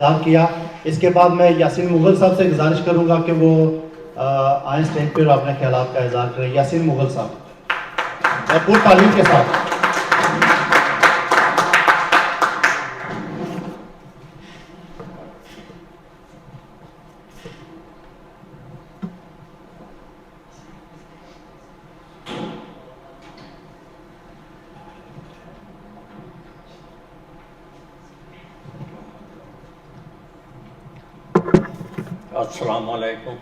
किया। इसके बाद मैं यासीन मुगल साहब से गुजारिश करूंगा कि वो आए स्टेज पर अपने ख्यालात का इज़हार करें। यासीन मुगल साहब भरपूर तालीम के साथ। अस्सलाम वालेकुम।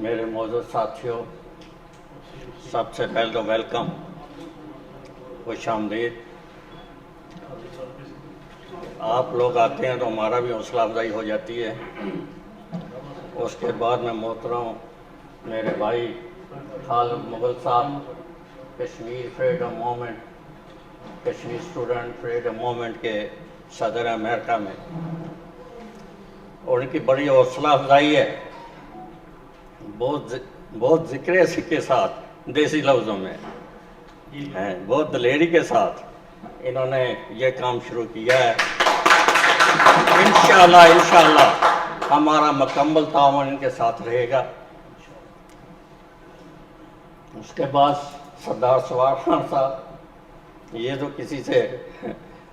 मेरे मौजूद साथियों, सबसे पहले तो वेलकम, खुशामदीद। आप लोग आते हैं तो हमारा भी हौसला अफजाई हो जाती है। उसके बाद मैं मोहतरम मेरे भाई खालिद मुगल साहब, Kashmir freedom movement, Kashmir student freedom movement के सदर अमेरिका में, और उनकी बड़ी हौसला अफजाई है। बहुत जिक्र के साथ, देसी लफ्ज़ों में हैं, बहुत दलेरी के साथ इन्होंने ये काम शुरू किया है। इंशाअल्लाह हमारा मुकम्मल ताउन इनके साथ रहेगा। उसके बाद सरदार सवार खान साहब, ये तो किसी से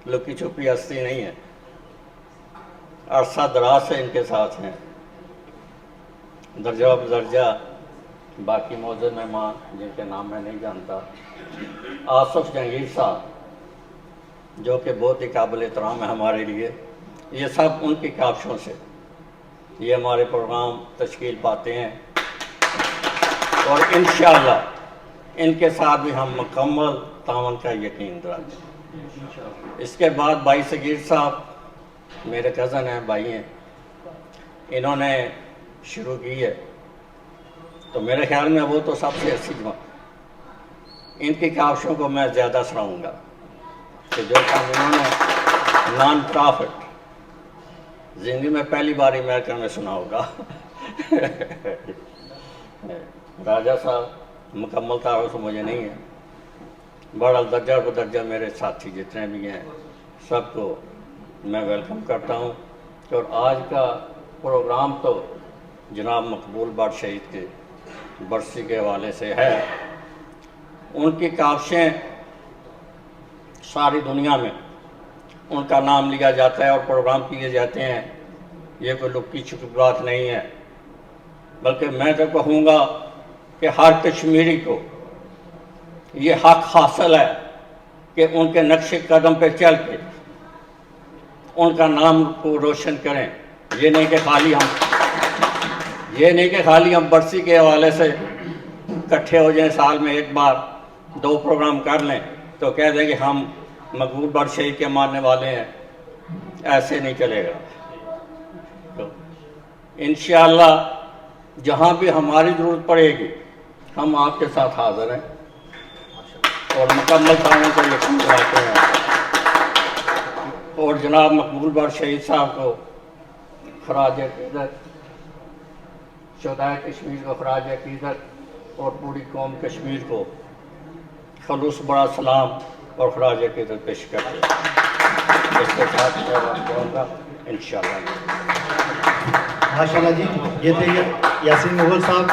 लुकी छुपी हस्ती नहीं है, अरसा दराज से इनके साथ हैं, दर्जा बदर्जा बाकी मौजूद मेहमान जिनके नाम मैं नहीं जानता। आसफ जहांगीर साहब जो कि बहुत ही काबिल एहतराम है हमारे लिए, ये सब उनकी काविशों से ये हमारे प्रोग्राम तश्कील पाते हैं, और इंशाअल्लाह इनके साथ भी हम मुकम्मल तावन का यकीन दिलाते। इसके बाद भाई सगीर साहब मेरे कज़न हैं, भाई हैं, इन्होंने शुरू की है, तो मेरे ख्याल में वो तो सबसे अच्छी जमा। इनकी काविशों को मैं ज़्यादा सुनाऊँगा कि जो काम इन्होंने नॉन प्रॉफिट ज़िंदगी में पहली बार अमेरिका में सुना होगा। राजा साहब मुकम्मल तारुफ मुझे नहीं है, बड़ा दर्जा बदर्जा मेरे साथी जितने भी हैं सबको मैं वेलकम करता हूँ। और आज का प्रोग्राम तो जनाब मकबूल बट शहीद के बरसी के हवाले से है। उनकी काविशें सारी दुनिया में उनका नाम लिया जाता है और प्रोग्राम किए जाते हैं। ये कोई लुकी छुपी बात नहीं है, बल्कि मैं तो कहूँगा कि हर कश्मीरी को ये हक हासिल है कि उनके नक्शे कदम पे चल के उनका नाम को रोशन करें। ये नहीं कि खाली हम बरसी के हवाले से इकट्ठे हो जाएं, साल में एक बार 2 प्रोग्राम कर लें तो कह दें कि हम मकबूल बट शहीद के मानने वाले हैं। ऐसे नहीं चलेगा। तो इंशाअल्लाह जहाँ भी हमारी ज़रूरत पड़ेगी हम आपके साथ हाज़िर हैं और मुकम्मल ताउन को यकीन दिलाते हैं। और जनाब मकबूल बट शहीद साहब को खराज अक़ीदत, शुहदाए कश्मीर को खराज अक़ीदत और पूरी कौम कश्मीर को खलूस बड़ा सलाम और खराज अक़ीदत पेश करते हैं। इसके साथ मैं बात करूँगा इंशाअल्लाह। माशाल्लाह जी, ये थे यासीन मुगल साहब।